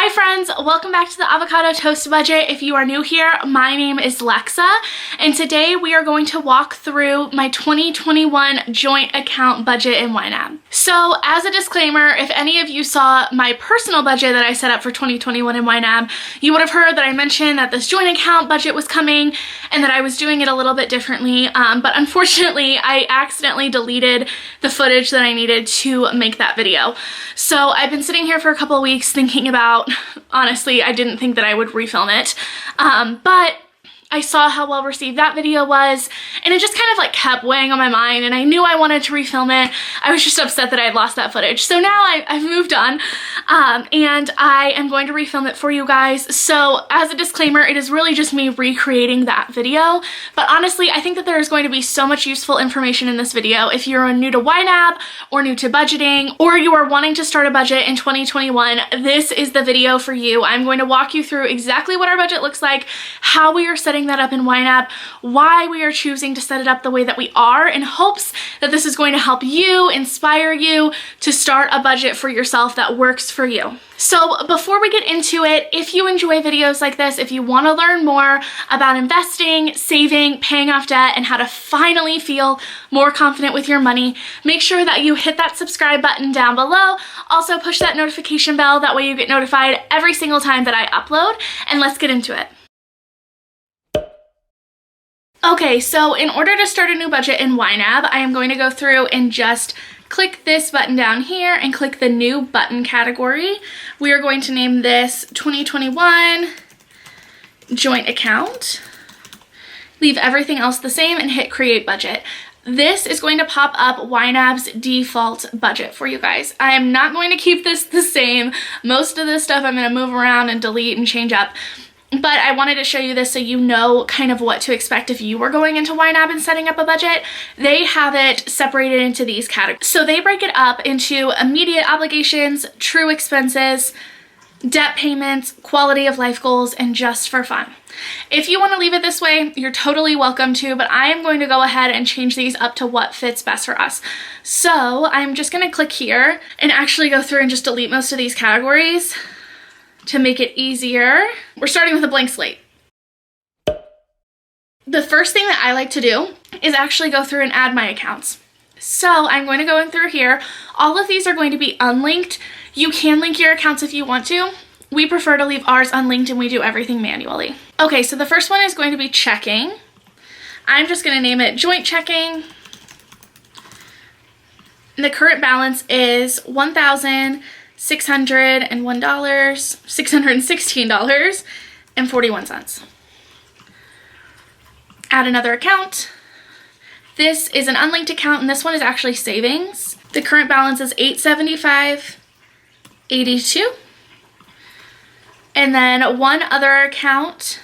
Hi friends, welcome back to the Avocado Toast Budget. If you are new here, my name is Lexa, and today we are going to walk through my 2021 joint account budget in YNAB. So as a disclaimer, if any of you saw my personal budget that I set up for 2021 in YNAB, you would have heard that I mentioned that this joint account budget was coming and that I was doing it a little bit differently, but unfortunately I accidentally deleted the footage that I needed to make that video. So I've been sitting here for a couple of weeks thinking about, honestly, I didn't think that I would refilm it, but I saw how well received that video was, and it just kind of like kept weighing on my mind, and I knew I wanted to refilm it. I was just upset that I had lost that footage. So now I've moved on, and I am going to refilm it for you guys. So as a disclaimer, it is really just me recreating that video, but honestly, I think that there is going to be so much useful information in this video. If you're new to YNAB, or new to budgeting, or you are wanting to start a budget in 2021, this is the video for you. I'm going to walk you through exactly what our budget looks like, how we are setting that up in YNAB, why we are choosing to set it up the way that we are, in hopes that this is going to help you, inspire you to start a budget for yourself that works for you. So before we get into it, if you enjoy videos like this, if you want to learn more about investing, saving, paying off debt, and how to finally feel more confident with your money, make sure that you hit that subscribe button down below. Also push that notification bell, that way you get notified every single time that I upload, and let's get into it. Okay, so in order to start a new budget in YNAB, I am going to go through and just click this button down here and click the new button category. We are going to name this 2021 joint account. Leave everything else the same and hit create budget. This is going to pop up YNAB's default budget for you guys. I am not going to keep this the same. Most of this stuff I'm going to move around and delete and change up. But I wanted to show you this so you know kind of what to expect if you were going into YNAB and setting up a budget. They have it separated into these categories. So they break it up into immediate obligations, true expenses, debt payments, quality of life goals, and just for fun. If you want to leave it this way, you're totally welcome to, but I am going to go ahead and change these up to what fits best for us. So I'm just going to click here and actually go through and just delete most of these categories to make it easier. We're starting with a blank slate. The first thing that I like to do is actually go through and add my accounts. So I'm going to go in through here. All of these are going to be unlinked. You can link your accounts if you want to. We prefer to leave ours unlinked and we do everything manually. Okay, so the first one is going to be checking. I'm just going to name it joint checking. And the current balance is $616.41. Add another account. This is an unlinked account, and this one is actually savings. The current balance is $875.82. And then one other account,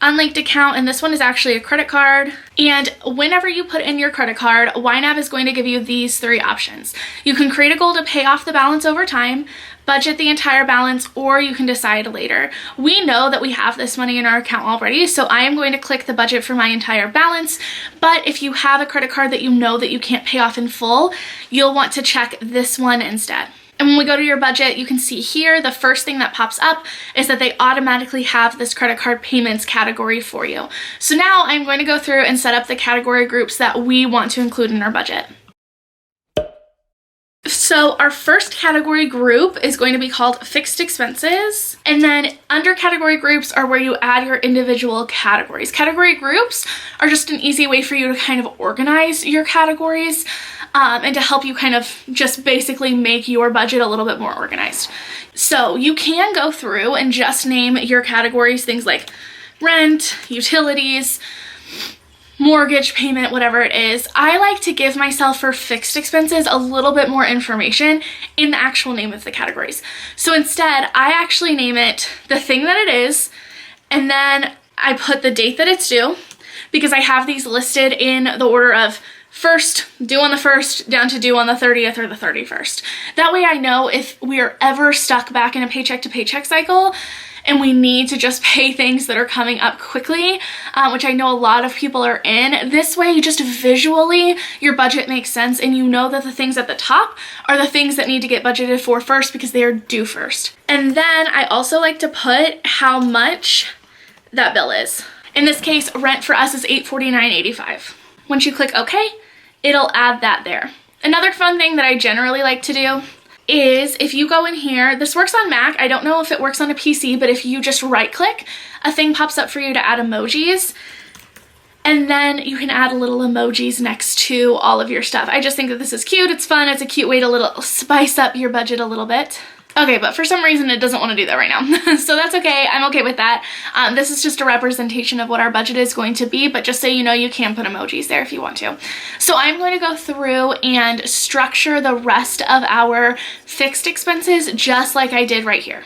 unlinked account, and this one is actually a credit card. And whenever you put in your credit card, YNAB is going to give you these three options. You can create a goal to pay off the balance over time, budget the entire balance, or you can decide later. We know that we have this money in our account already, so I am going to click the budget for my entire balance. But if you have a credit card that you know that you can't pay off in full, you'll want to check this one instead. And when we go to your budget, you can see here, the first thing that pops up is that they automatically have this credit card payments category for you. So now I'm going to go through and set up the category groups that we want to include in our budget. So our first category group is going to be called fixed expenses. And then under category groups are where you add your individual categories. Category groups are just an easy way for you to kind of organize your categories and to help you kind of just basically make your budget a little bit more organized. So you can go through and just name your categories, things like rent, utilities, mortgage payment, whatever it is. I like to give myself for fixed expenses a little bit more information in the actual name of the categories. So instead, I actually name it the thing that it is, and then I put the date that it's due, because I have these listed in the order of first, due on the 1st, down to due on the 30th or the 31st. That way I know if we are ever stuck back in a paycheck to paycheck cycle and we need to just pay things that are coming up quickly, which I know a lot of people are in. This way, you just visually, your budget makes sense and you know that the things at the top are the things that need to get budgeted for first because they are due first. And then I also like to put how much that bill is. In this case, rent for us is $849.85. Once you click OK, it'll add that there. Another fun thing that I generally like to do is if you go in here, this works on Mac, I don't know if it works on a PC, but if you just right click, a thing pops up for you to add emojis, and then you can add little emojis next to all of your stuff. I just think that this is cute, it's fun, it's a cute way to little spice up your budget a little bit. Okay, but for some reason it doesn't want to do that right now. So that's okay, I'm okay with that. This is just a representation of what our budget is going to be, but just so you know, you can put emojis there if you want to. So I'm going to go through and structure the rest of our fixed expenses just like I did right here.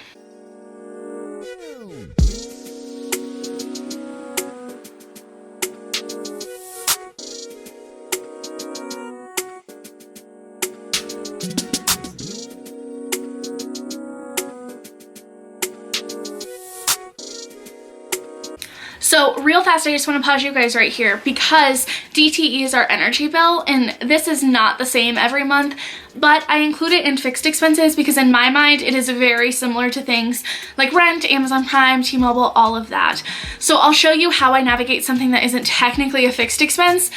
So real fast, I just want to pause you guys right here because DTE is our energy bill and this is not the same every month, but I include it in fixed expenses because in my mind, it is very similar to things like rent, Amazon Prime, T-Mobile, all of that. So I'll show you how I navigate something that isn't technically a fixed expense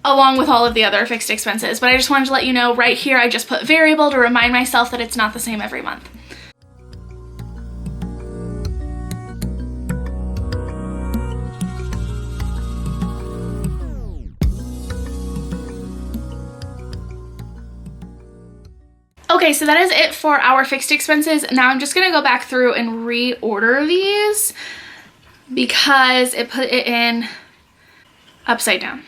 along with all of the other fixed expenses. But I just wanted to let you know right here, I just put variable to remind myself that it's not the same every month. Okay, so that is it for our fixed expenses. Now I'm just gonna go back through and reorder these because it put it in upside down.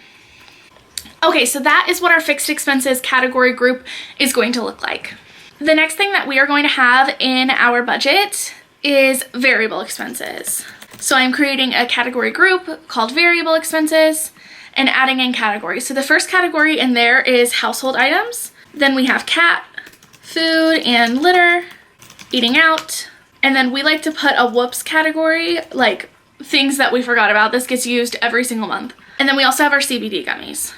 Okay, so that is what our fixed expenses category group is going to look like. The next thing that we are going to have in our budget is variable expenses. So I'm creating a category group called variable expenses and adding in categories. So the first category in there is household items. Then we have cat, food and litter, eating out, and then we like to put a whoops category, like things that we forgot about. This gets used every single month. And then we also have our CBD gummies.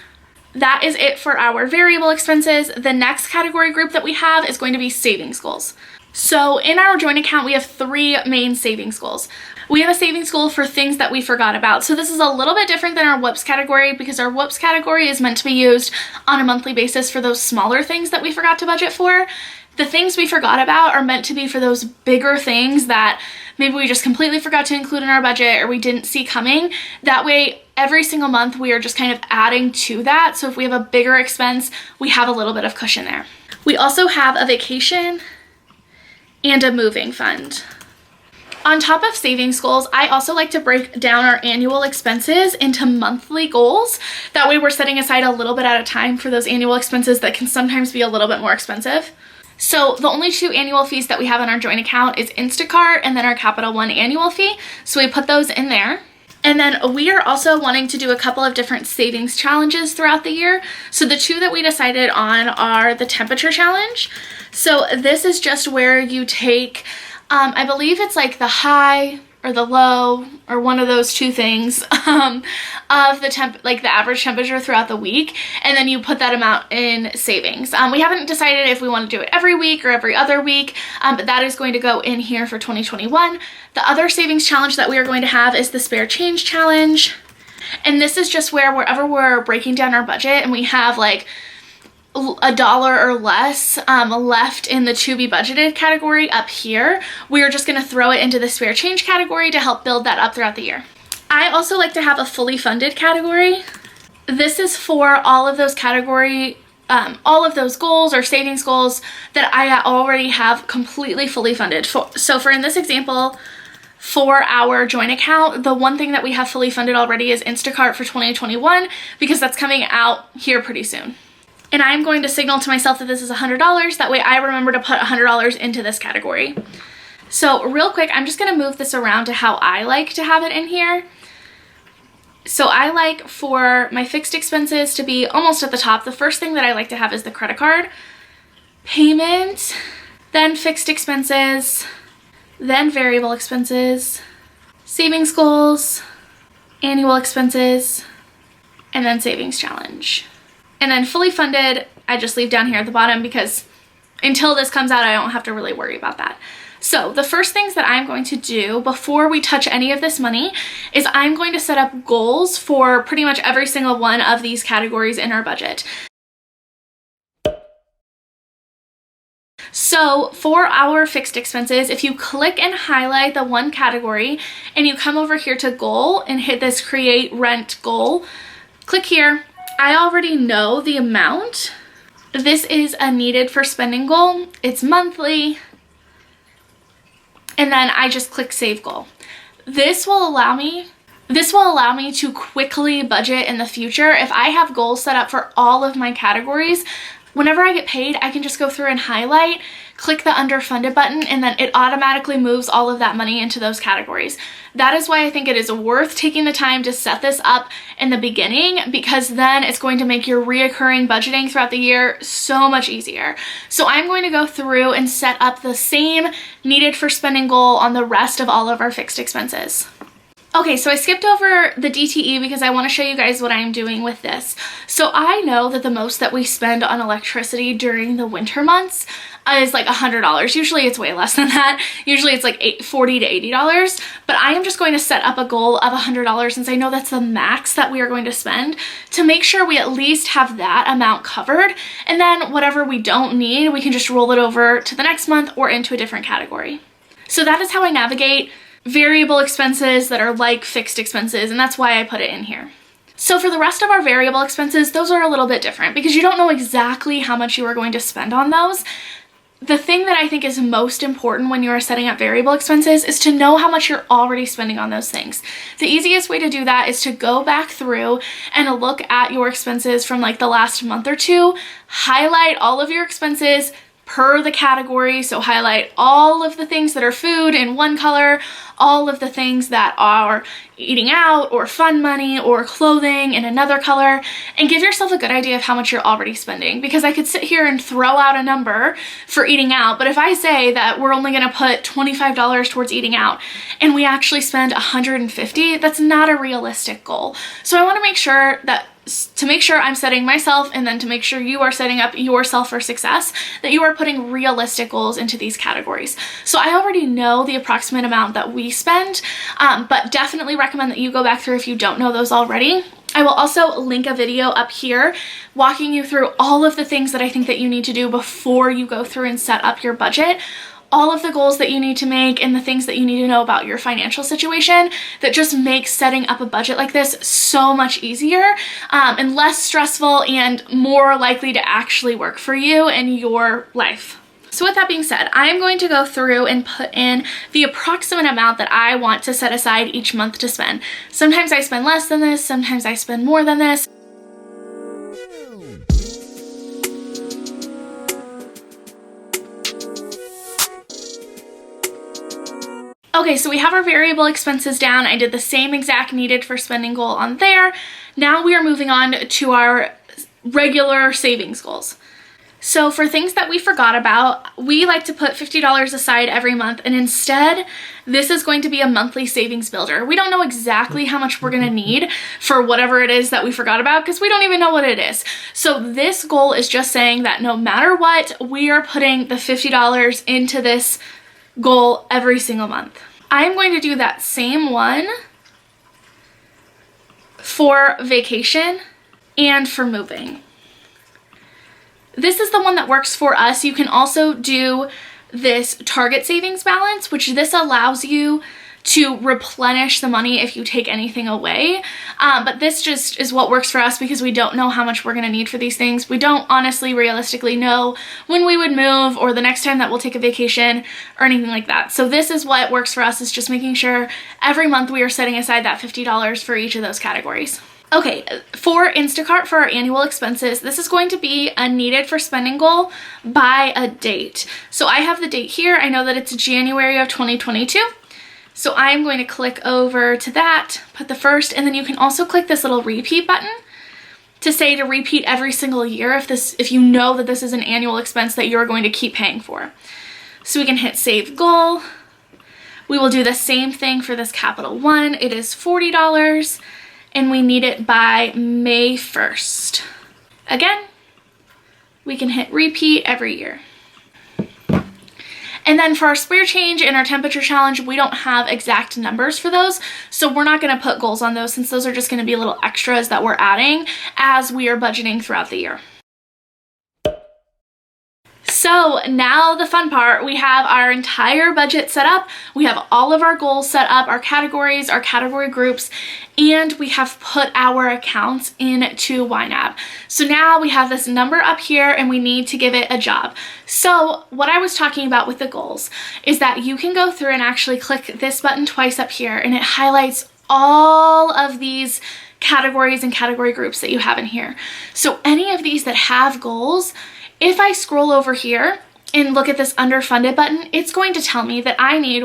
That is it for our variable expenses. The next category group that we have is going to be savings goals. So in our joint account, we have 3 main savings goals. We have a savings goal for things that we forgot about. So this is a little bit different than our whoops category because our whoops category is meant to be used on a monthly basis for those smaller things that we forgot to budget for. The things we forgot about are meant to be for those bigger things that maybe we just completely forgot to include in our budget or we didn't see coming. That way, every single month we are just kind of adding to that. So if we have a bigger expense, we have a little bit of cushion there. We also have a vacation and a moving fund. On top of savings goals, I also like to break down our annual expenses into monthly goals. That way we're setting aside a little bit at a time for those annual expenses that can sometimes be a little bit more expensive. So the only 2 annual fees that we have in our joint account is Instacart and then our Capital One annual fee. So we put those in there. And then we are also wanting to do a couple of different savings challenges throughout the year. So the 2 that we decided on are the temperature challenge. So this is just where you take, I believe it's like the high or the low or one of those 2 things of the like the average temperature throughout the week, and then you put that amount in savings. We haven't decided if we want to do it every week or every other week, but that is going to go in here for 2021. The other savings challenge that we are going to have is the spare change challenge, and this is just where wherever we're breaking down our budget and we have like $1 or less left in the to be budgeted category up here, we're just going to throw it into the spare change category to help build that up throughout the year. I also like to have a fully funded category. This is for all of those all of those goals or savings goals that I already have completely fully funded. So for in this example, for our joint account, the one thing that we have fully funded already is Instacart for 2021 because that's coming out here pretty soon. And I'm going to signal to myself that this is $100. That way I remember to put $100 into this category. So real quick, I'm just going to move this around to how I like to have it in here. So I like for my fixed expenses to be almost at the top. The first thing that I like to have is the credit card, payment, then fixed expenses, then variable expenses, savings goals, annual expenses, and then savings challenge. And then fully funded, I just leave down here at the bottom because until this comes out, I don't have to really worry about that. So the first things that I'm going to do before we touch any of this money is I'm going to set up goals for pretty much every single one of these categories in our budget. So for our fixed expenses, if you click and highlight the one category and you come over here to goal and hit this create rent goal, click here. I already know the amount. This is a needed for spending goal. It's monthly. And then I just click save goal. This will allow me to quickly budget in the future. If I have goals set up for all of my categories, whenever I get paid, I can just go through and highlight, click the underfunded button, and then it automatically moves all of that money into those categories. That is why I think it is worth taking the time to set this up in the beginning, because then it's going to make your reoccurring budgeting throughout the year so much easier. So I'm going to go through and set up the same needed for spending goal on the rest of all of our fixed expenses. Okay, so I skipped over the DTE because I want to show you guys what I'm doing with this. So I know that the most that we spend on electricity during the winter months is like $100. Usually it's way less than that. Usually it's like $40 to $80. But I am just going to set up a goal of $100 since I know that's the max that we are going to spend to make sure we at least have that amount covered. And then whatever we don't need, we can just roll it over to the next month or into a different category. So that is how I navigate variable expenses that are like fixed expenses, and that's why I put it in here. So for the rest of our variable expenses, those are a little bit different because you don't know exactly how much you are going to spend on those. The thing that I think is most important when you are setting up variable expenses is to know how much you're already spending on those things. The easiest way to do that is to go back through and look at your expenses from like the last month or two, highlight all of your expenses per the category. So highlight all of the things that are food in one color, all of the things that are eating out or fun money or clothing in another color, and give yourself a good idea of how much you're already spending. Because I could sit here and throw out a number for eating out, but if I say that we're only gonna put $25 towards eating out and we actually spend $150, that's not a realistic goal. So I wanna make sure that to make sure I'm setting myself and then to make sure you are setting up yourself for success, that you are putting realistic goals into these categories. So I already know the approximate amount that we spend, but definitely recommend that you go back through if you don't know those already. I will also link a video up here walking you through all of the things that I think that you need to do before you go through and set up your budget. All of the goals that you need to make and the things that you need to know about your financial situation that just makes setting up a budget like this so much easier and less stressful and more likely to actually work for you and your life. So with that being said, I am going to go through and put in the approximate amount that I want to set aside each month to spend. Sometimes I spend less than this, sometimes I spend more than this. Okay, so we have our variable expenses down. I did the same exact needed for spending goal on there. Now we are moving on to our regular savings goals. So for things that we forgot about, we like to put $50 aside every month, and instead, this is going to be a monthly savings builder. We don't know exactly how much we're gonna need for whatever it is that we forgot about because we don't even know what it is. So this goal is just saying that no matter what, we are putting the $50 into this goal every single month. I'm going to do that same one for vacation and for moving. This is the one that works for us. You can also do this target savings balance, which this allows you to replenish the money if you take anything away. But this just is what works for us because we don't know how much we're gonna need for these things. We don't honestly, realistically know when we would move or the next time that we'll take a vacation or anything like that. So this is what works for us, is just making sure every month we are setting aside that $50 for each of those categories. Okay, for Instacart, for our annual expenses, this is going to be a needed for spending goal by a date. So I have the date here. I know that it's January of 2022. So I'm going to click over to that, put the first, and then you can also click this little repeat button to say to repeat every single year if you know that this is an annual expense that you're going to keep paying for. So we can hit save goal. We will do the same thing for this Capital One. It is $40 and we need it by May 1st. Again, we can hit repeat every year. And then for our spare change and our temperature challenge, we don't have exact numbers for those. So we're not gonna put goals on those since those are just gonna be little extras that we're adding as we are budgeting throughout the year. So now the fun part, we have our entire budget set up. We have all of our goals set up, our categories, our category groups, and we have put our accounts into YNAB. So now we have this number up here and we need to give it a job. So what I was talking about with the goals is that you can go through and actually click this button twice up here and it highlights all of these categories and category groups that you have in here. So any of these that have goals, if I scroll over here and look at this underfunded button, it's going to tell me that I need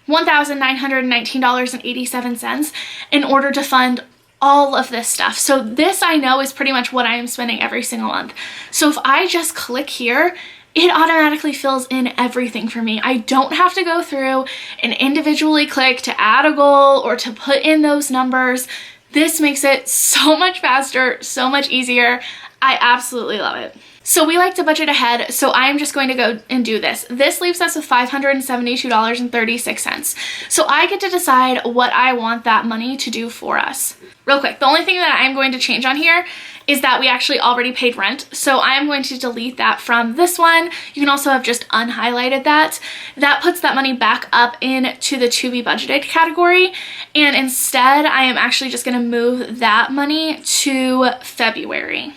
$1,919.87 in order to fund all of this stuff. So this I know is pretty much what I am spending every single month. So if I just click here, it automatically fills in everything for me. I don't have to go through and individually click to add a goal or to put in those numbers. This makes it so much faster, so much easier. I absolutely love it. So we like to budget ahead, so I'm just going to go and do this. This leaves us with $572.36. So I get to decide what I want that money to do for us. Real quick, the only thing that I'm going to change on here is that we actually already paid rent. So I'm going to delete that from this one. You can also have just unhighlighted that. That puts that money back up into the to be budgeted category. And instead, I am actually just gonna move that money to February.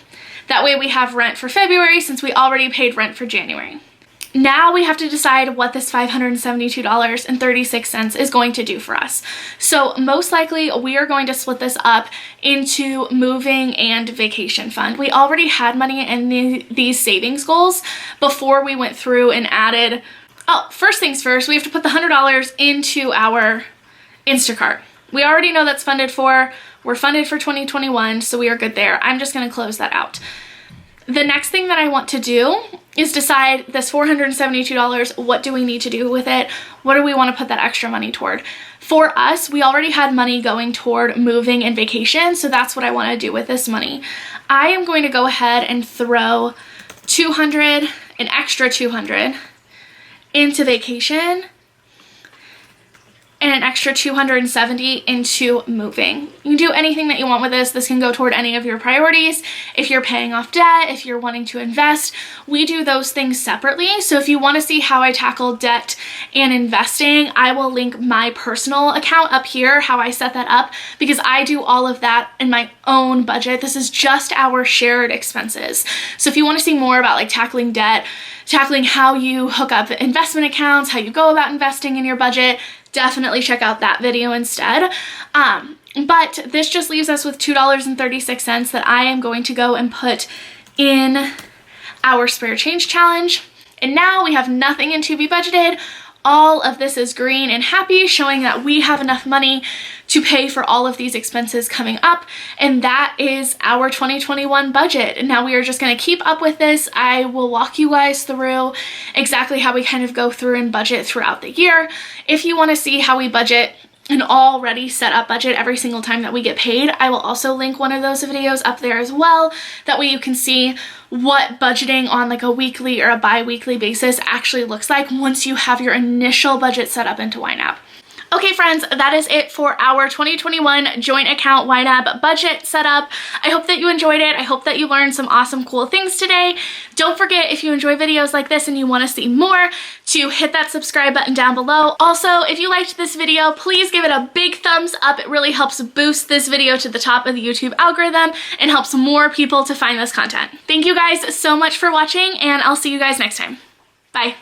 That way we have rent for February since we already paid rent for January. Now we have to decide what this $572.36 is going to do for us. So most likely we are going to split this up into moving and vacation fund. We already had money in these savings goals before we went through and added, first things first, we have to put the $100 into our Instacart. We already know that's funded for. We're funded for 2021, so we are good there. I'm just gonna close that out. The next thing that I want to do is decide this $472, what do we need to do with it? What do we want to put that extra money toward? For us, we already had money going toward moving and vacation, so that's what I want to do with this money. I am going to go ahead and throw an extra 200 into vacation, and an extra 270 into moving. You can do anything that you want with this. This can go toward any of your priorities. If you're paying off debt, if you're wanting to invest, we do those things separately. So if you want to see how I tackle debt and investing, I will link my personal account up here, how I set that up, because I do all of that in my own budget. This is just our shared expenses. So if you want to see more about like tackling debt, tackling how you hook up investment accounts, how you go about investing in your budget, definitely check out that video instead. But this just leaves us with $2.36 that I am going to go and put in our spare change challenge. And now we have nothing in to be budgeted. All of this is green and happy, showing that we have enough money to pay for all of these expenses coming up. And that is our 2021 budget. And now we are just going to keep up with this. I will walk you guys through exactly how we kind of go through and budget throughout the year. If you want to see how we budget an already set up budget every single time that we get paid, I will also link one of those videos up there as well. That way you can see what budgeting on like a weekly or a bi-weekly basis actually looks like once you have your initial budget set up into YNAB. Okay friends, that is it for our 2021 joint account YNAB budget setup. I hope that you enjoyed it. I hope that you learned some awesome cool things today. Don't forget, if you enjoy videos like this and you want to see more, to hit that subscribe button down below. Also, if you liked this video, please give it a big thumbs up. It really helps boost this video to the top of the YouTube algorithm and helps more people to find this content. Thank you guys so much for watching, and I'll see you guys next time. Bye.